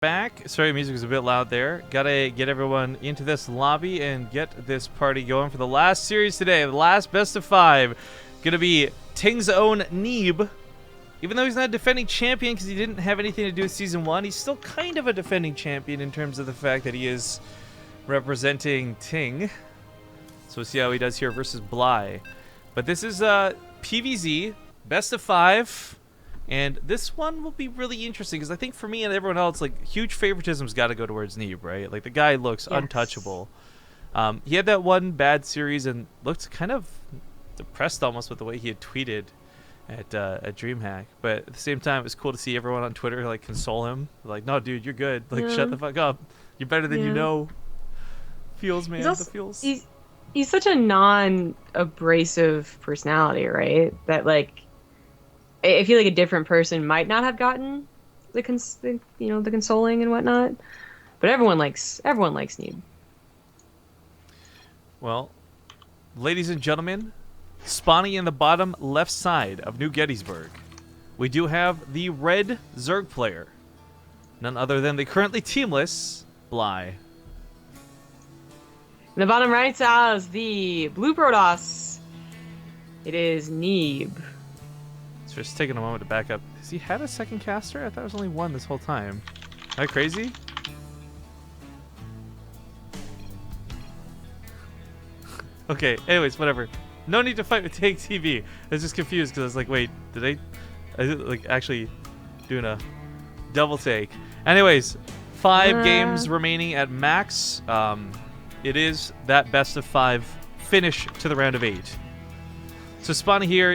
Back. Sorry, music was a bit loud there. Gotta get everyone into this lobby and get this party going for the last series today. The last best of 5. Gonna be Ting's own Neeb. Even though he's not a defending champion because he didn't have anything to do with Season 1, he's still kind of a defending champion in terms of the fact that he is representing Ting. So we'll see how he does here versus Bly. But this is PvZ, best of 5. And this one will be really interesting because I think for me and everyone else, like, huge favoritism's got to go towards Neeb, right? Like, the guy looks untouchable. He had that one bad series and looked kind of depressed almost with the way he had tweeted at DreamHack. But at the same time, it was cool to see everyone on Twitter like console him. Like, no, dude, you're good. Like, shut the fuck up. You're better than you know. Feels, man. The feels. He's such a non-abrasive personality, right? That, like, I feel like a different person might not have gotten the consoling and whatnot, but everyone likes Neeb. Well, ladies and gentlemen, spawning in the bottom left side of New Gettysburg, we do have the red Zerg player, none other than the currently teamless Bly. In the bottom right has the blue Protoss. It is Neeb. So just taking a moment to back up. Has he had a second caster? I thought it was only one this whole time. Am I crazy? Okay, anyways, whatever. No need to fight with TING TV. I was just confused because I was like, wait, did I like actually doing a double take? Anyways, 5 games remaining at max. It is that best of 5 finish to the round of 8. So spawning here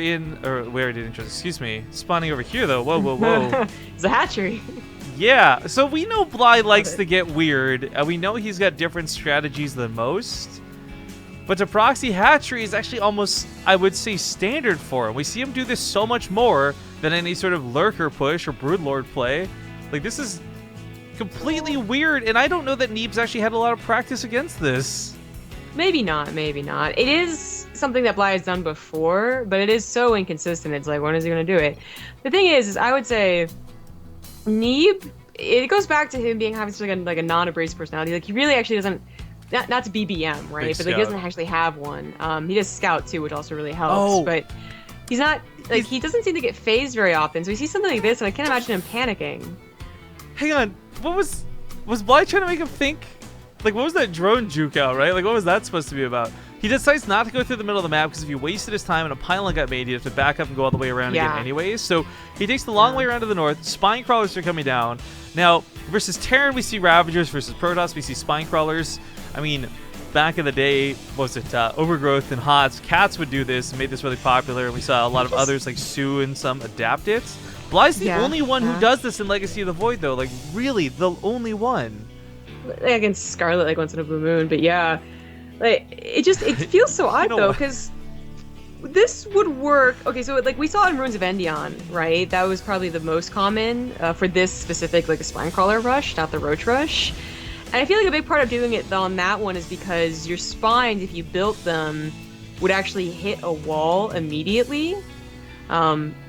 where did interest? Excuse me. Spawning over here though. Whoa, whoa, whoa. It's a hatchery. Yeah. So we know Bly likes to get weird. We know he's got different strategies than most. But to proxy hatchery is actually almost, I would say, standard for him. We see him do this so much more than any sort of lurker push or broodlord play. Like, this is completely weird, and I don't know that Neeb's actually had a lot of practice against this. Maybe not. Maybe not. It is something that Bly has done before, but it is so inconsistent. It's like, when is he going to do it? The thing is I would say Neeb, it goes back to him having such like a non-abrasive personality. Like, he really actually doesn't, not to BBM, right? But like, he doesn't actually have one. He does scout too, which also really helps. But he's not, like, he doesn't seem to get phased very often. So you see something like this, and I can't imagine him panicking. Hang on, what was Bly trying to make him think? Like, what was that drone juke out, right? Like, what was that supposed to be about? He decides not to go through the middle of the map because if he wasted his time and a pylon got made, he'd have to back up and go all the way around again anyways. So he takes the long way around to the north. Spine crawlers are coming down. Now, versus Terran, we see Ravagers. Versus Protoss, we see spine crawlers. I mean, back in the day, what was it? Overgrowth and HOTS. Cats would do this and made this really popular. And we saw a lot of others like Sue and some adapt it. Bly's the only one who does this in Legacy of the Void, though. Like, really, the only one. Against Scarlet, like, once in a blue moon, but yeah, like, it feels so odd though, because this would work. Okay, so like we saw in Ruins of Endion, right? That was probably the most common for this specific, like, a spine crawler rush, not the roach rush. And I feel like a big part of doing it on that one is because your spines, if you built them, would actually hit a wall immediately.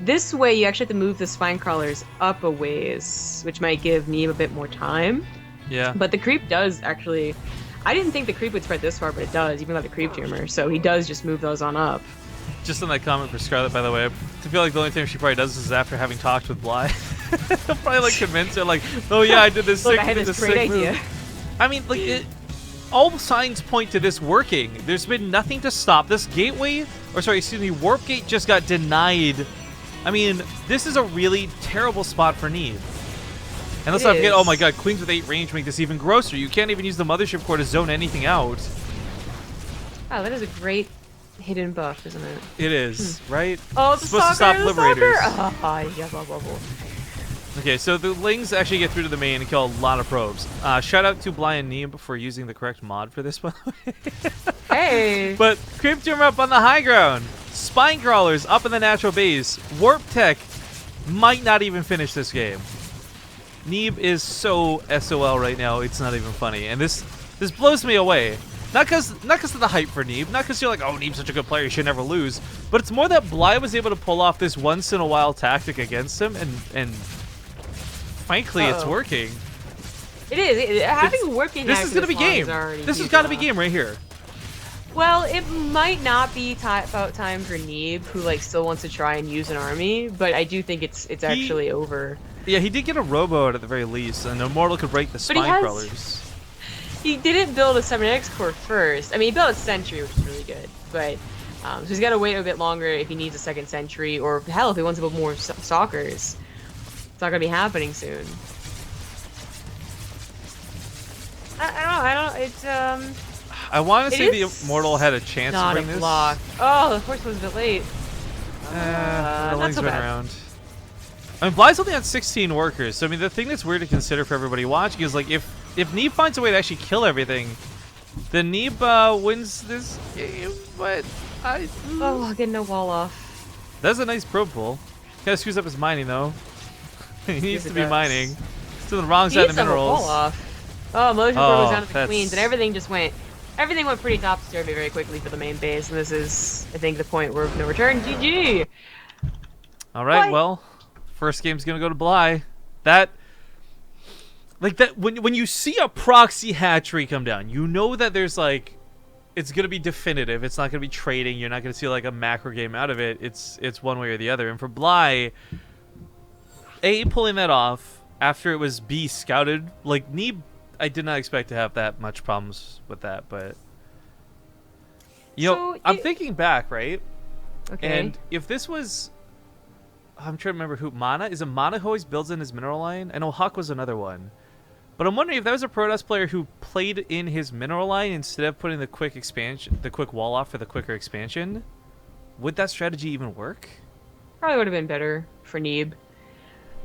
This way, you actually have to move the spine crawlers up a ways, which might give Neeb a bit more time. Yeah. But the creep does actually... I didn't think the creep would spread this far, but it does, even without the creep tumor. So he does just move those on up. Just on that comment for Scarlet, by the way, I feel like the only thing she probably does is after having talked with Bly. He'll probably, like, convince her, like, oh yeah, I did this sick, I had this great idea. Move. I mean, like, all signs point to this working. There's been nothing to stop this gateway, or sorry, excuse me, warp gate just got denied. I mean, this is a really terrible spot for Neeb. And let's not forget, oh my god, Queens with 8 range make this even grosser. You can't even use the Mothership Core to zone anything out. Oh, that is a great hidden buff, isn't it? It is, right? Oh, it's supposed to stop Liberators. Yeah, okay, so the Lings actually get through to the main and kill a lot of probes. Shout out to Bly and Neeb for using the correct mod for this, by the way. Hey! But Creep Tumor up on the high ground. Spine Crawlers up in the natural base. Warp Tech might not even finish this game. Neeb is so SOL right now, it's not even funny. And this blows me away. Not because of the hype for Neeb, not because you're like, oh, Neeb's such a good player, he should never lose. But it's more that Bly was able to pull off this once-in-a-while tactic against him, and frankly, it's working. It is. Having working This is gonna be game. This has got to be game right here. Well, it might not be about time for Neeb, who like still wants to try and use an army, but I do think it's actually over. Yeah, he did get a rowboat at the very least, and Immortal could break the spine crawlers. He didn't build a 7X core first. I mean, he built a Sentry, which is really good, but so he's got to wait a bit longer if he needs a second Sentry, or hell, if he wants to build more Stalkers. It's not gonna be happening soon. I don't. It's I want to say the Immortal had a chance to bring this. Block. Oh, the horse was a bit late. The lane's been around. I mean, Bly's only had 16 workers, so I mean, the thing that's weird to consider for everybody watching is like, if Neeb finds a way to actually kill everything, then Neeb wins this game. But I'll get no wall off. That's a nice probe pull. Kind of screws up his mining though. He needs to be mining. It's on the wrong side of the minerals. Wall off. Oh, motion probe was down to the queens, and everything went pretty topsy-turvy very quickly for the main base, and this is, I think, the point where no return. GG. All right, well, first game's gonna go to Bly. That when you see a proxy hatchery come down, you know that there's like, it's gonna be definitive. It's not gonna be trading. You're not gonna see like a macro game out of it. It's one way or the other. And for Bly, pulling that off after it was B scouted, like Neeb, I did not expect to have that much problems with that, but you know, I'm thinking back, right? Okay. And if this was, I'm trying to remember who, Mana? Is it Mana who always builds in his mineral line? I know Huck was another one. But I'm wondering if that was a Protoss player who played in his mineral line instead of putting the quick expansion, the quick wall off for the quicker expansion. Would that strategy even work? Probably would have been better for Neeb.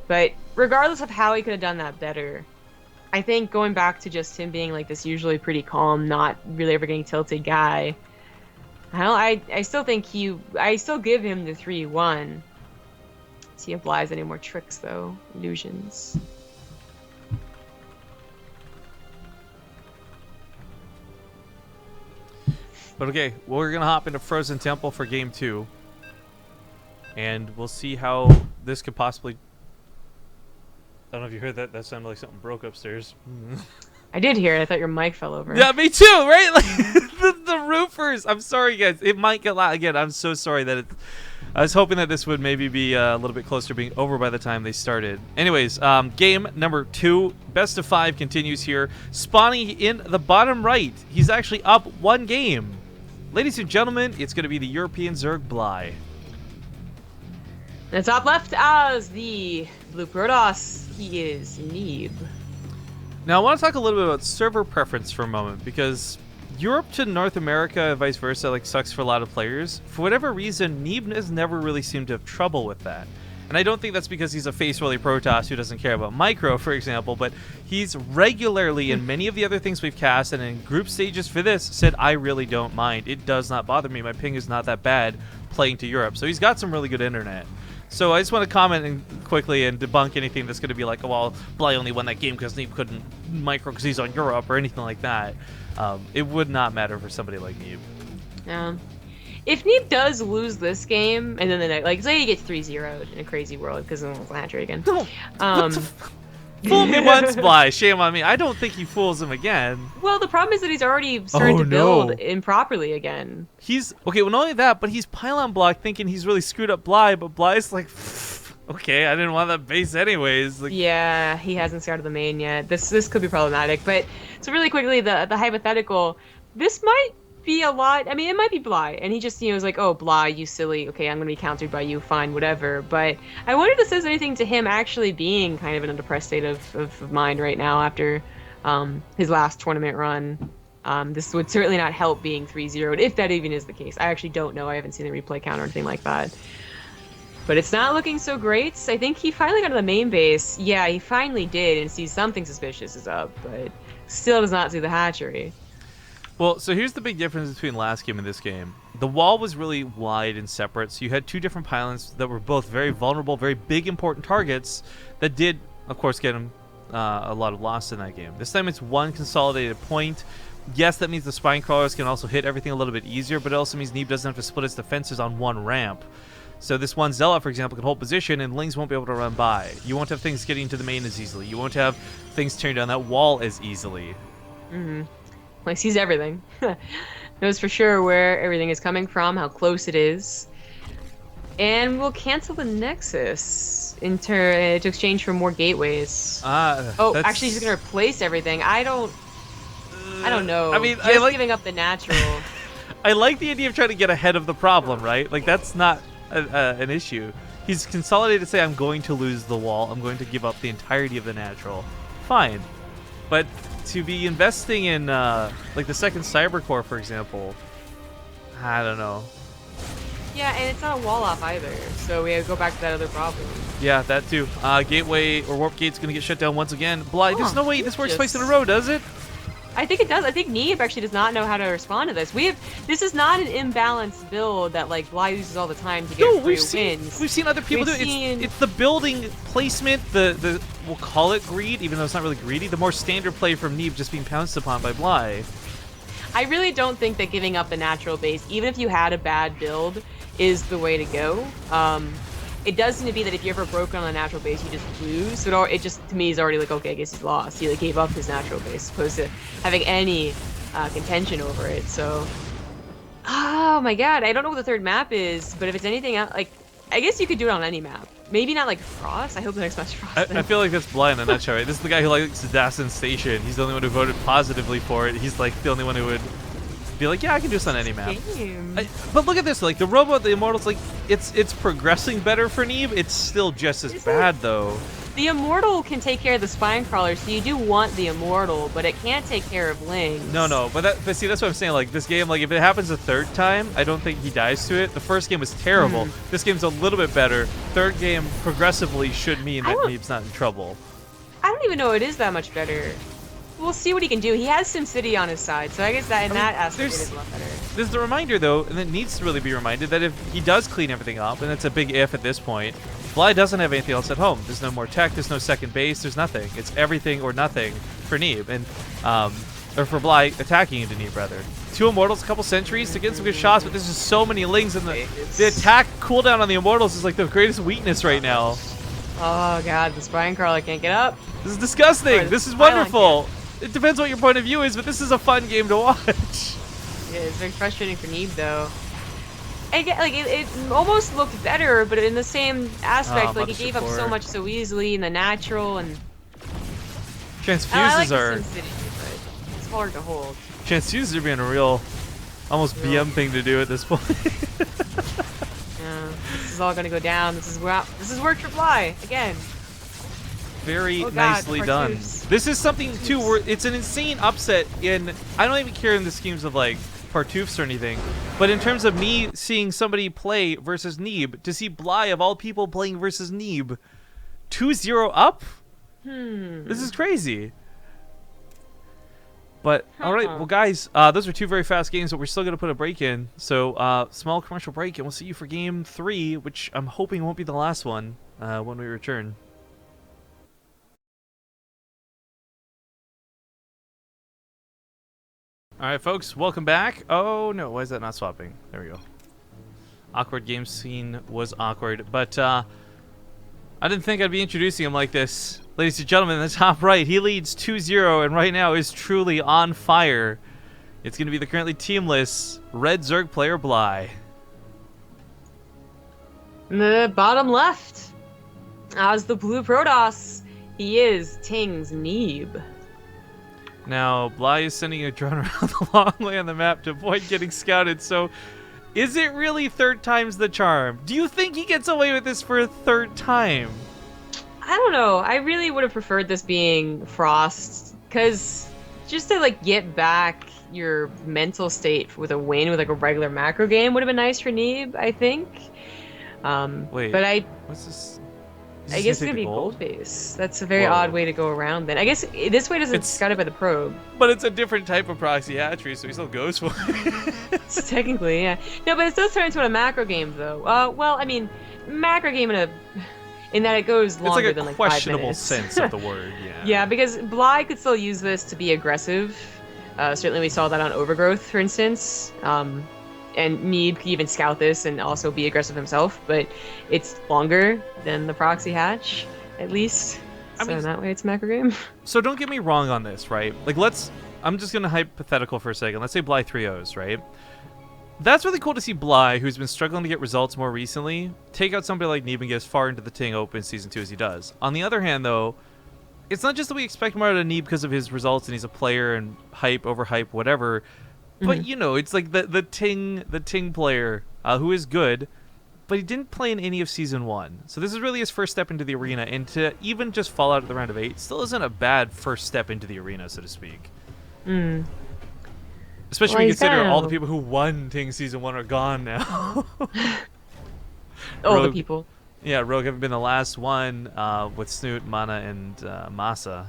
But regardless of how he could have done that better, I think going back to just him being like this usually pretty calm, not really ever getting tilted guy, I still think I still give him the 3-1. See if Bly has any more tricks though. Illusions. But okay, well, we're gonna hop into Frozen Temple for game 2. And we'll see how this could possibly, I don't know if you heard that. That sounded like something broke upstairs. I did hear it. I thought your mic fell over. Yeah, me too, right? Like the roofers. I'm sorry, guys. It might get loud again. I'm so sorry that I was hoping that this would maybe be a little bit closer to being over by the time they started. Anyways, game number 2, best of 5 continues here. Spawning in the bottom right. He's actually up 1 game. Ladies and gentlemen, it's going to be the European Zerg Bly. And top left as the Blue Protoss, he is Neeb. Now, I want to talk a little bit about server preference for a moment, because Europe to North America and vice versa like sucks for a lot of players. For whatever reason, Neeb has never really seemed to have trouble with that. And I don't think that's because he's a face-rolly Protoss who doesn't care about micro, for example, but he's regularly in many of the other things we've cast and in group stages for this said, I really don't mind. It does not bother me. My ping is not that bad playing to Europe. So he's got some really good internet. So I just want to comment quickly and debunk anything that's going to be like, oh, well, Bly only won that game because Neeb couldn't micro because he's on Europe or anything like that. It would not matter for somebody like Neeb. Yeah. If Neeb does lose this game, and then the next, like, say he gets 3-0'd in a crazy world because of the hatchery again. Fool me once, Bly. Shame on me. I don't think he fools him again. Well, the problem is that he's already starting to build improperly again. He's okay. Well, not only that, but he's pylon block, thinking he's really screwed up Bly. But Bly's like, okay, I didn't want that base anyways. Like, yeah, he hasn't started the main yet. This could be problematic. But so really quickly, the hypothetical. This might be a lot. I mean, it might be Bly, and he just is like, oh, Bly, you silly. Okay, I'm gonna be countered by you. Fine, whatever. But I wonder if this says anything to him actually being kind of in a depressed state of mind right now after his last tournament run. This would certainly not help being 3-0'd, if that even is the case. I actually don't know. I haven't seen the replay count or anything like that. But it's not looking so great. I think he finally got to the main base. Yeah, he finally did, and sees something suspicious is up, but still does not see the hatchery. Well, so here's the big difference between last game and this game. The wall was really wide and separate, so you had 2 different pylons that were both very vulnerable, very big, important targets that did, of course, get him a lot of loss in that game. This time it's 1 consolidated point. Yes, that means the spine crawlers can also hit everything a little bit easier, but it also means Neeb doesn't have to split his defenses on 1 ramp. So this one Zealot, for example, can hold position, and Lings won't be able to run by. You won't have things getting to the main as easily. You won't have things tearing down that wall as easily. Mm-hmm. Like, sees everything. Knows for sure where everything is coming from, how close it is. And we'll cancel the Nexus to exchange for more gateways. Actually, he's gonna replace everything. I don't know. I mean, just giving up the natural. I like the idea of trying to get ahead of the problem, right? Like, that's not an issue. He's consolidated to say, I'm going to lose the wall. I'm going to give up the entirety of the natural. Fine. But to be investing in, like, the second Cyber Core, for example, I don't know. Yeah, and it's not a wall off either, so we have to go back to that other problem. Yeah, that too. Gateway or Warp Gate's gonna get shut down once again. Bly, there's no way this works twice in a row, does it? I think it does. I think Neeb actually does not know how to respond to this. This is not an imbalanced build that like Bly uses all the time to get free wins. We've seen other people do it. It's the building placement, the we'll call it greed, even though it's not really greedy. The more standard play from Neeb just being pounced upon by Bly. I really don't think that giving up the natural base, even if you had a bad build, is the way to go. It does seem to be that if you're ever broken on a natural base, you just lose. So it just, to me, is already like, okay, I guess he's lost. He like gave up his natural base, as opposed to having any contention over it. So, oh my god, I don't know what the third map is, but if it's anything else, like, I guess you could do it on any map. Maybe not like Frost. I hope the next match is Frost. I feel like that's Bly in a nutshell, right? This is the guy who likes Dassen Station. He's the only one who voted positively for it. He's like the only one who would be like, yeah, I can do this on any map. But look at this, like the robot, the Immortals, like it's progressing better for Neeb. It's still just as bad though. The Immortal can take care of the Spine Crawler, so you do want the Immortal, but it can't take care of Lings. No, but see, that's what I'm saying. Like this game, like if it happens a third time, I don't think he dies to it. The first game was terrible. This game's a little bit better. Third game progressively should mean that Neeb's not in trouble. I don't even know it is that much better. We'll see what he can do. He has SimCity on his side, so I guess that in that aspect it is a lot better. There's the reminder, though, and it needs to really be reminded that if he does clean everything up, and it's a big if at this point, Bly doesn't have anything else at home. There's no more tech, there's no second base, there's nothing. It's everything or nothing for Neeb, and or for Bly attacking into Neeb, rather. 2 Immortals, a couple Sentries to get some good shots, but there's just so many Lings, and the attack cooldown on the Immortals is like the greatest weakness right now. Oh god, the Spine Crawler can't get up. This is disgusting. This is wonderful. It depends what your point of view is, but this is a fun game to watch. Yeah, it's very frustrating for Neeb, though. And like it almost looked better, but in the same aspect, like he gave up so much so easily in the natural and. Transfuses are. But it's hard to hold. Transfuses are being a real, almost BM thing to do at this point. Yeah, this is all gonna go down. This is worked for Bly again. Very nicely done. This is something too where it's an insane upset in, I don't even care in the schemes of like Partoofs or anything, but in terms of me seeing somebody play versus Neeb, to see Bly of all people playing versus Neeb 2-0 up? This is crazy. But all right, well guys, those are 2 very fast games, but we're still gonna put a break in. So small commercial break, and we'll see you for game 3, which I'm hoping won't be the last one when we return. Alright folks, welcome back. Oh no, why is that not swapping? There we go. Awkward game scene was awkward, but I didn't think I'd be introducing him like this. Ladies and gentlemen, in the top right, he leads 2-0 and right now is truly on fire. It's going to be the currently teamless Red Zerg player Bly. In the bottom left, as the blue Protoss, he is Ting's Neeb. Now, Bly is sending a drone around the long way on the map to avoid getting scouted, so is it really third time's the charm? Do you think he gets away with this for a third time? I don't know. I really would have preferred this being Frost, because just to like get back your mental state with a win with like a regular macro game would have been nice for Neeb, I think. Wait, but what's this? I guess it's gonna be gold base. That's a very odd way to go around then. I guess this way doesn't scout it by the probe. But it's a different type of proxy hatchery, so he still goes for it. Technically, yeah. No, but it does turn into a macro game though. Well, I mean, macro game in that it goes longer than like 5 minutes. It's like a questionable sense of the word, yeah. Yeah, because Bly could still use this to be aggressive. Certainly we saw that on Overgrowth, for instance. and Neeb could even scout this and also be aggressive himself, but it's longer than the proxy hatch, at least. So in that way, it's macro game. So don't get me wrong on this, right? Like, I'm just gonna hypothetical for a second. Let's say Bly 3-0s, right? That's really cool to see Bly, who's been struggling to get results more recently, take out somebody like Neeb and get as far into the Ting Open Season 2 as he does. On the other hand, though, it's not just that we expect more out of Neeb because of his results and he's a player and hype, overhype, whatever. But, you know, it's like the Ting player who is good, but he didn't play in any of Season 1. So this is really his first step into the arena, and to even just fall out of the round of 8 still isn't a bad first step into the arena, so to speak. Especially when you consider all the people who won Ting Season 1 are gone now. All the people. Yeah, Rogue have been the last one with Snoot, Mana, and Masa.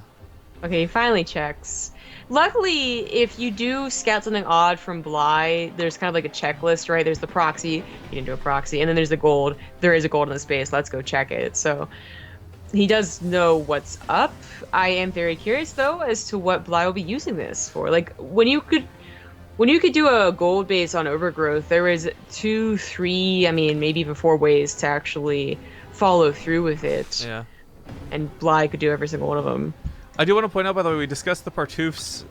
Okay, he finally checks. Luckily, if you do scout something odd from Bly, there's kind of like a checklist, right? There's the proxy, you didn't do a proxy, and then there's the gold. There is a gold in the space, let's go check it. So he does know what's up. I am very curious, though, as to what Bly will be using this for. Like, when you could do a gold base on Overgrowth, there was 2, 3, I mean, maybe even 4 ways to actually follow through with it. Yeah. And Bly could do every single one of them. I do want to point out, by the way, we discussed the Partoufs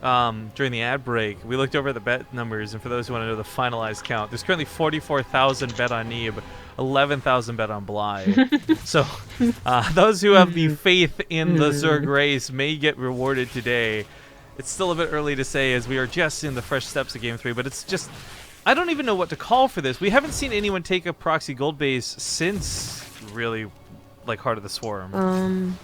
during the ad break. We looked over the bet numbers, and for those who want to know the finalized count, there's currently 44,000 bet on Neeb, 11,000 bet on Bly. So those who have the faith in the Zerg race may get rewarded today. It's still a bit early to say, as we are just in the fresh steps of Game 3, but it's just... I don't even know what to call for this. We haven't seen anyone take a proxy gold base since, really, like, Heart of the Swarm.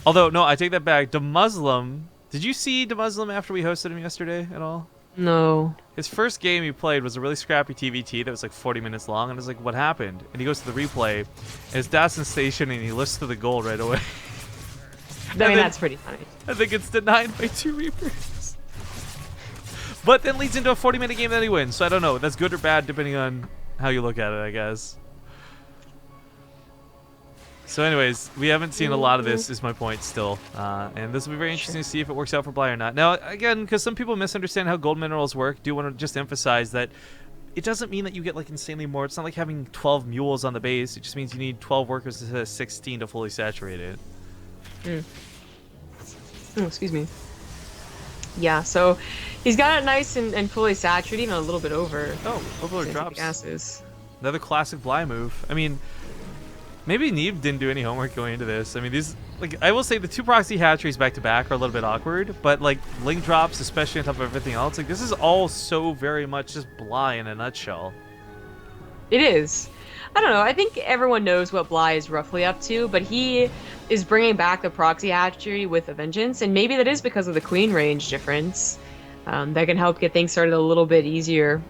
Although, no, I take that back. DeMuslim... Did you see DeMuslim after we hosted him yesterday at all? No. His first game he played was a really scrappy TVT that was like 40 minutes long, and I was like, what happened? And he goes to the replay, and it's Datsun Station, and he lifts to the gold right away. I mean, that's pretty funny. I think it's denied by 2 Reapers. But then leads into a 40-minute game that he wins, so I don't know. That's good or bad, depending on how you look at it, I guess. So anyways, we haven't seen a lot of this, is my point still. And this will be very interesting to see if it works out for Bly or not. Now, again, because some people misunderstand how gold minerals work, do want to just emphasize that it doesn't mean that you get like insanely more. It's not like having 12 mules on the base. It just means you need 12 workers instead of 16 to fully saturate it. Oh, excuse me. Yeah, so he's got it nice and fully saturated, even a little bit over. Oh, overload drops. Gases. Another classic Bly move. I mean, maybe Neeb didn't do any homework going into this. I mean, these, like, I will say the 2 proxy hatcheries back to back are a little bit awkward, but like link drops, especially on top of everything else, like this is all so very much just Bly in a nutshell. It is. I don't know. I think everyone knows what Bly is roughly up to, but he is bringing back the proxy hatchery with a vengeance, and maybe that is because of the queen range difference. That can help get things started a little bit easier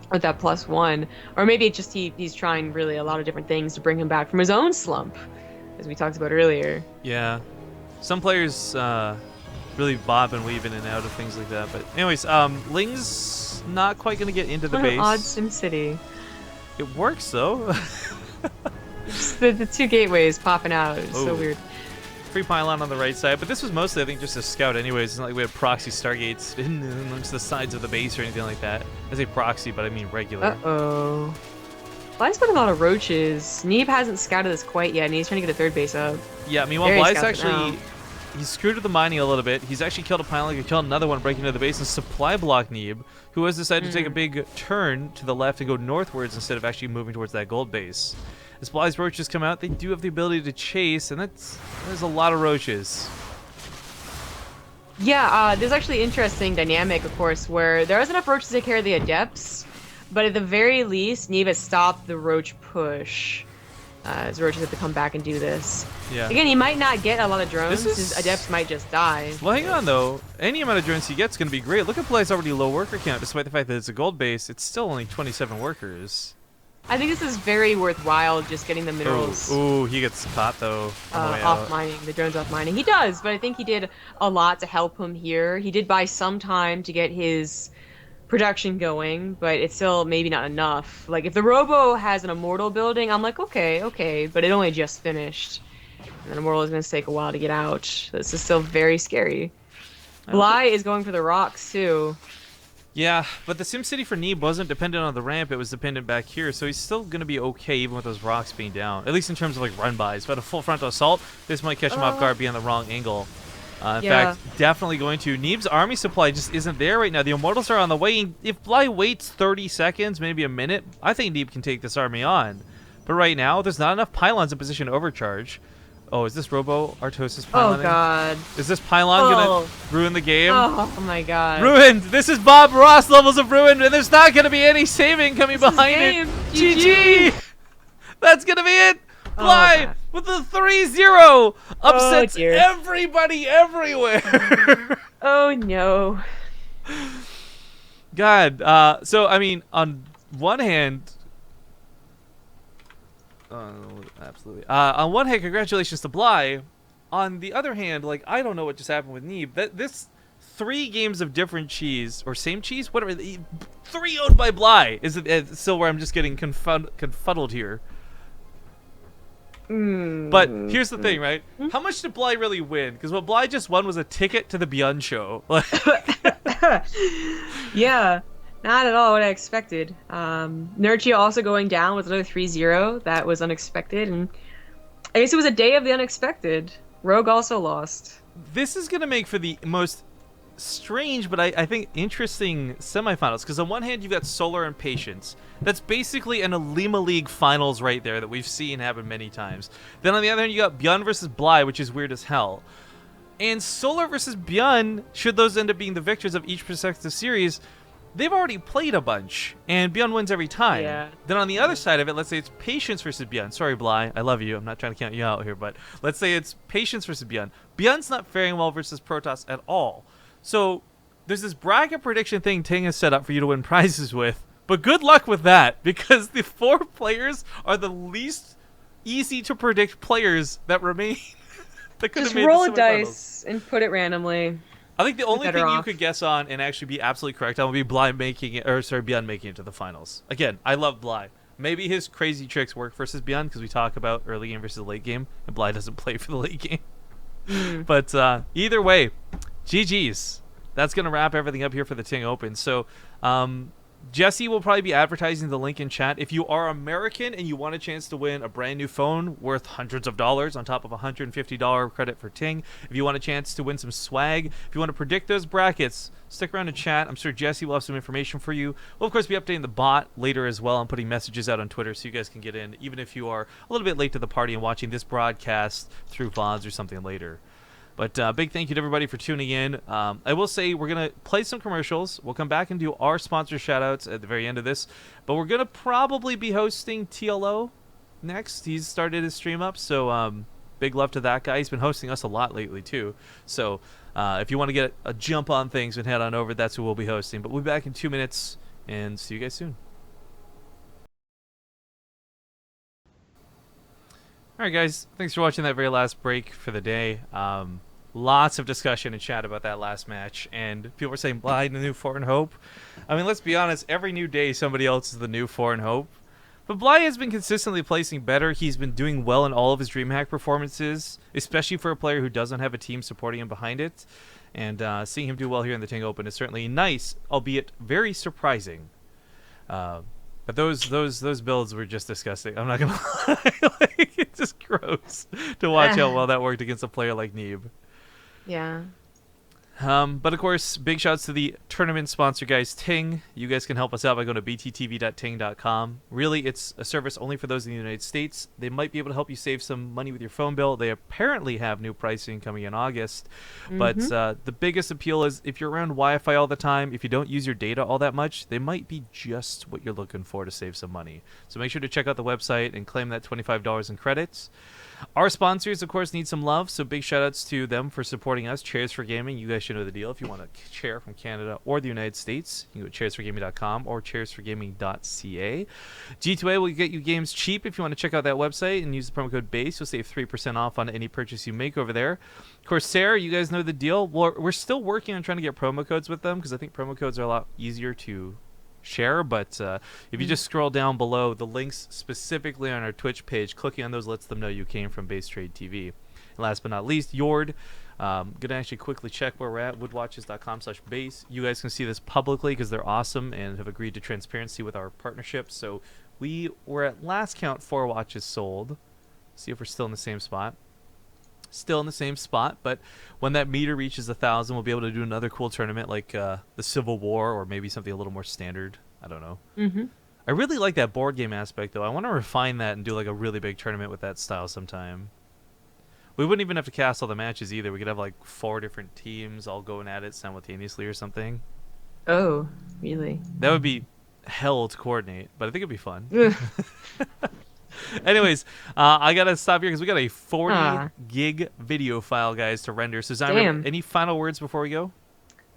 with that +1. Or maybe it's just he's trying really a lot of different things to bring him back from his own slump, as we talked about earlier. Yeah. Some players really bob and weave in and out of things like that. But anyways, Ling's not quite going to get into the base. Odd SimCity. It works, though. Just the 2 gateways popping out. It's so weird. Free pylon on the right side, but this was mostly, I think, just a scout anyways. It's not like we had proxy stargates amongst the sides of the base or anything like that. I say proxy, but I mean regular. Uh-oh. Bly's putting a lot of roaches. Neeb hasn't scouted this quite yet, and he's trying to get a 3rd base up. Yeah, meanwhile, Bly's actually... He's screwed with the mining a little bit. He's actually killed a pylon, he killed another one breaking into the base and supply block Neeb, who has decided to take a big turn to the left and go northwards instead of actually moving towards that gold base. As Bly's roaches come out, they do have the ability to chase, and there's a lot of roaches. Yeah, there's actually an interesting dynamic, of course, where there is enough roaches to take care of the adepts, but at the very least, Neeb has stopped the roach push. His roaches have to come back and do this. Yeah. Again, he might not get a lot of drones. His adepts might just die. Well, hang on, though. Any amount of drones he gets is going to be great. Look at Bly's already low worker count. Despite the fact that it's a gold base, it's still only 27 workers. I think this is very worthwhile, just getting the minerals. Ooh, he gets caught, though, on the way off out. mining. The drones off mining. He does, but I think he did a lot to help him here. He did buy some time to get his production going, but it's still maybe not enough. Like, if the Robo has an Immortal building, I'm like, okay, but it only just finished. And then Immortal is going to take a while to get out. This is still very scary. Bly is going for the rocks, too. Yeah, but the SimCity for Neeb wasn't dependent on the ramp, it was dependent back here, so he's still going to be okay even with those rocks being down, at least in terms of like run-bys. But a full frontal assault, this might catch him off guard, be on the wrong angle. In fact, definitely going to. Neeb's army supply just isn't there right now. The Immortals are on the way. If Bly waits 30 seconds, maybe a minute, I think Neeb can take this army on. But right now, there's not enough pylons in position to overcharge. Oh, is this Robo Artosis pylon? Oh, God. Is this pylon going to ruin the game? Oh, my God. Ruined! This is Bob Ross levels of ruined, and there's not going to be any saving coming behind it. GG! That's going to be it! Bly with the 3-0! Upsets everybody everywhere! Oh, no. God, so, I mean, on one hand... absolutely. On one hand, congratulations to Bly. On the other hand, like, I don't know what just happened with Neeb. This 3 games of different cheese, or same cheese, whatever. 3 owned by Bly is still where I'm just getting confuddled here. But here's the thing, right? How much did Bly really win? Because what Bly just won was a ticket to the Beyond show. Yeah. Not at all what I expected. Nurchia also going down with another 3-0. That was unexpected. And I guess it was a day of the unexpected. Rogue also lost. This is going to make for the most strange, but I think interesting semifinals. Because on one hand, you've got Solar and Patience. That's basically an Alima League finals right there that we've seen happen many times. Then on the other hand, you got Bjorn versus Bly, which is weird as hell. And Solar versus Bjorn, should those end up being the victors of each respective series, they've already played a bunch, and Bjorn wins every time. Yeah. Then on the other side of it, let's say it's Patience versus Bjorn. Sorry, Bly, I love you. I'm not trying to count you out here, but let's say it's Patience versus Bjorn. Bjorn's not faring well versus Protoss at all. So there's this bracket prediction thing Ting has set up for you to win prizes with, but good luck with that, because the 4 players are the least easy to predict players that remain. That could just have made roll the a dice and put it randomly. I think the only thing you off. could guess on and actually be absolutely correct on would be Bly making it, or sorry, Beyond making it to the finals. Again, I love Bly. Maybe his crazy tricks work versus Beyond because we talk about early game versus late game, and Bly doesn't play for the late game. But either way, GG's. That's going to wrap everything up here for the Ting Open. So Jesse will probably be advertising the link in chat. If you are American and you want a chance to win a brand new phone worth hundreds of dollars on top of a $150 credit for Ting, if you want a chance to win some swag, if you want to predict those brackets, stick around in chat. I'm sure Jesse will have some information for you. We'll, of course, be updating the bot later as well and putting messages out on Twitter so you guys can get in, even if you are a little bit late to the party and watching this broadcast through VODs or something later. But big thank you to everybody for tuning in. I will say we're going to play some commercials. We'll come back and do our sponsor shoutouts at the very end of this. But we're going to probably be hosting TLO next. He's started his stream up, so big love to that guy. He's been hosting us a lot lately, too. So if you want to get a jump on things and head on over, that's who we'll be hosting. But we'll be back in 2 minutes, and see you guys soon. Alright guys, thanks for watching that very last break for the day. Lots of discussion and chat about that last match, and people were saying Bly the new Foreign Hope. I mean, let's be honest, every new day somebody else is the new Foreign Hope. But Bly has been consistently placing better. He's been doing well in all of his DreamHack performances, especially for a player who doesn't have a team supporting him behind it. And seeing him do well here in the Ting Open is certainly nice, albeit very surprising. But those builds were just disgusting. I'm not gonna lie. Like, it's just gross to watch how well that worked against a player like Neeb. Yeah. But of course, big shouts to the tournament sponsor guys, Ting. You guys can help us out by going to bttv.ting.com. Really, it's a service only for those in the United States. They might be able to help you save some money with your phone bill. They apparently have new pricing coming in August. But the biggest appeal is if you're around Wi-Fi all the time, if you don't use your data all that much, they might be just what you're looking for to save some money. So make sure to check out the website and claim that $25 in credits. Our sponsors, of course, need some love, so big shout-outs to them for supporting us. Chairs for Gaming, you guys should know the deal. If you want a chair from Canada or the United States, you can go to chairsforgaming.com or chairsforgaming.ca. G2A will get you games cheap if you want to check out that website and use the promo code BASE. You'll save 3% off on any purchase you make over there. Corsair, you guys know the deal. We're still working on trying to get promo codes with them because I think promo codes are a lot easier to share, but if you just scroll down below the links specifically on our Twitch page, clicking on those lets them know you came from BaseTradeTV. And last but not least, Yord, Gonna actually quickly check where we're at. Woodwatches.com/base. You guys can see this publicly because they're awesome and have agreed to transparency with our partnership. So we were at last count 4 watches sold. See if we're still in the same spot. Still in the same spot, but when that meter reaches 1,000, we'll be able to do another cool tournament like the Civil War, or maybe something a little more standard. I don't know. I really like that board game aspect, though. I want to refine that and do like a really big tournament with that style sometime. We wouldn't even have to cast all the matches either. We could have like 4 different teams all going at it simultaneously or something. Oh, really? That would be hell to coordinate, but I think it'd be fun. Anyways, I gotta stop here because we got a 40 gig video file, guys, to render. So, Zion, any final words before we go?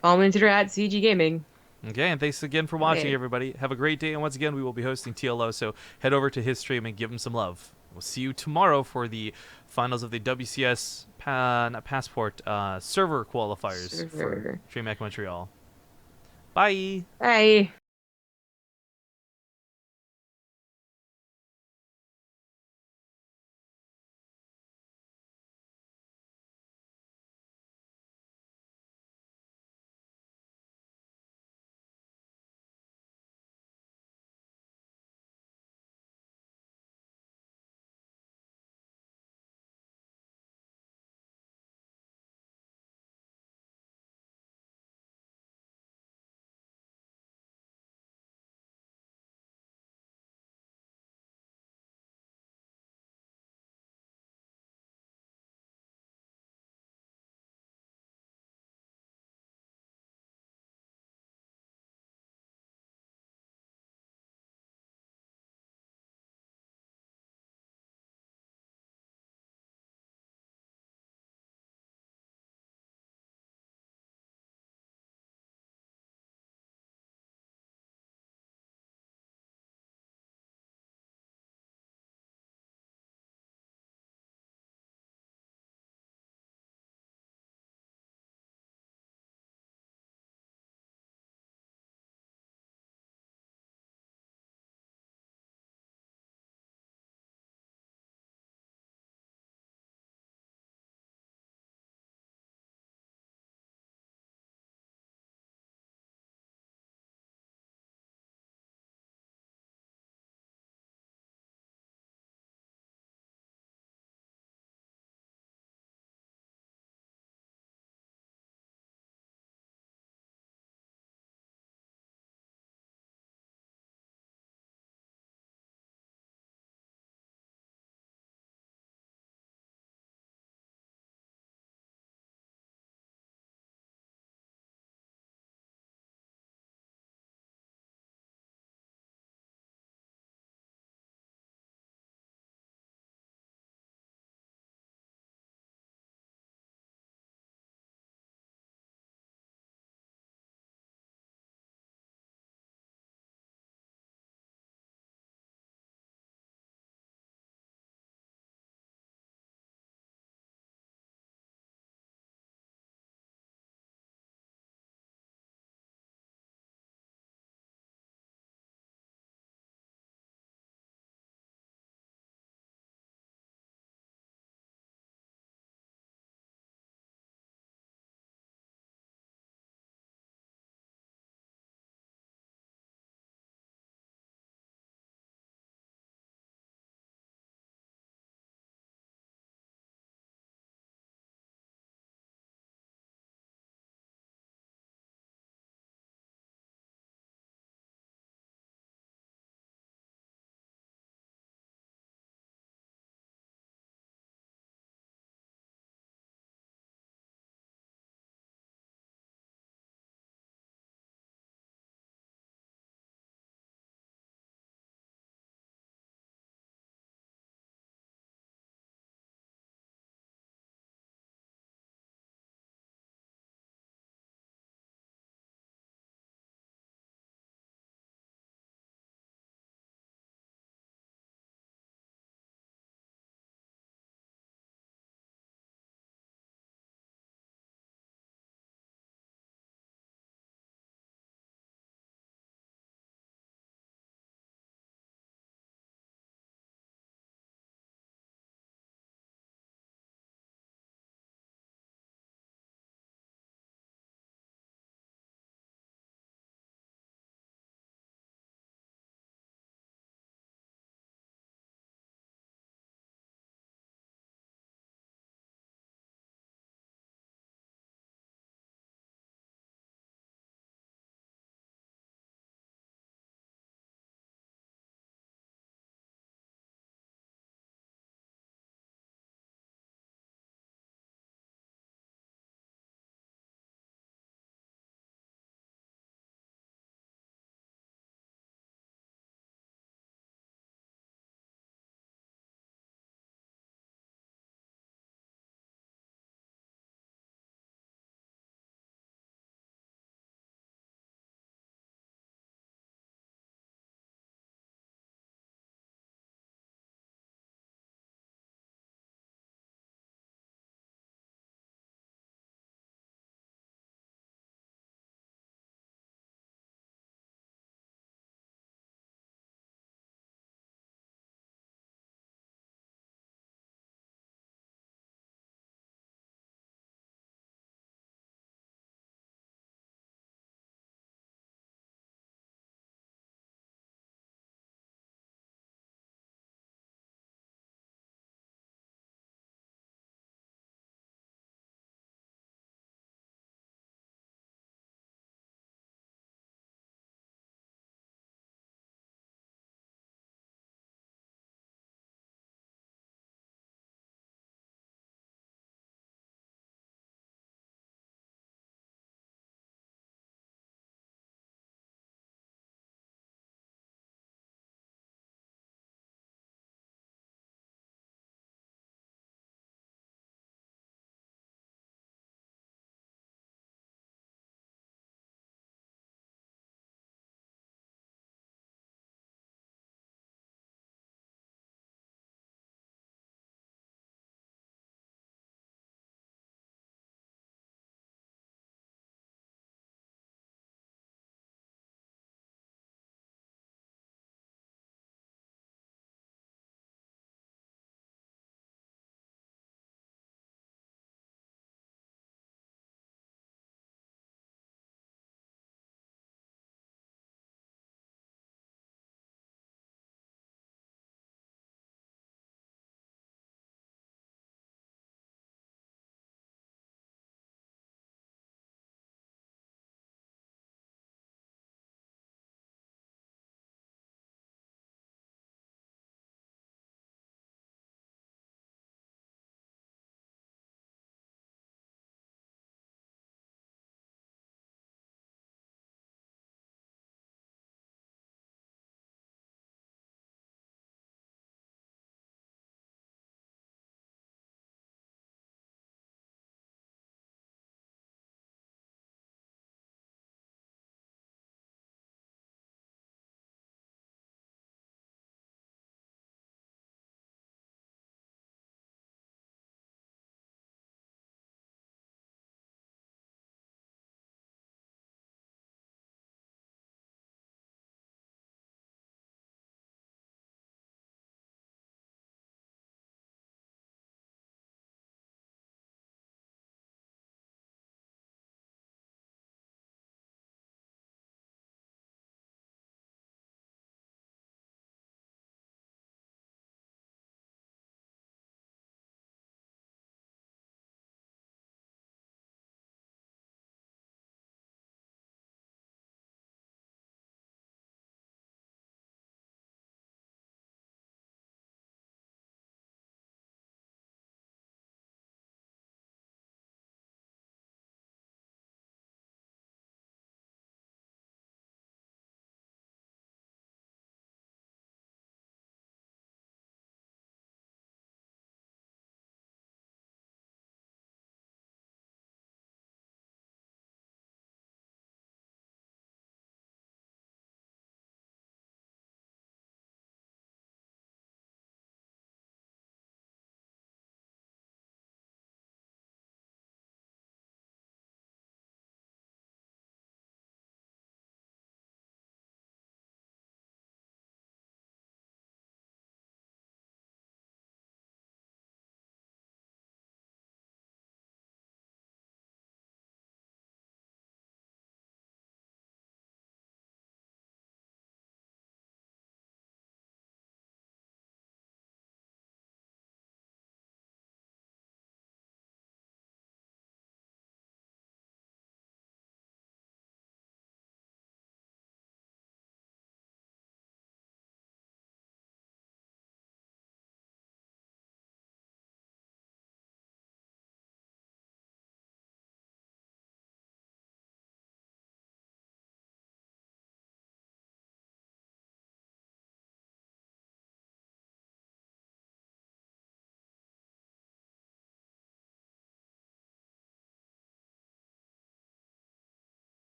Follow me on Twitter at CG Gaming. Okay, and thanks again for watching, everybody. Have a great day, and once again, we will be hosting TLO, so head over to his stream and give him some love. We'll see you tomorrow for the finals of the WCS Passport server qualifiers for DreamHack Montreal. Bye. Bye.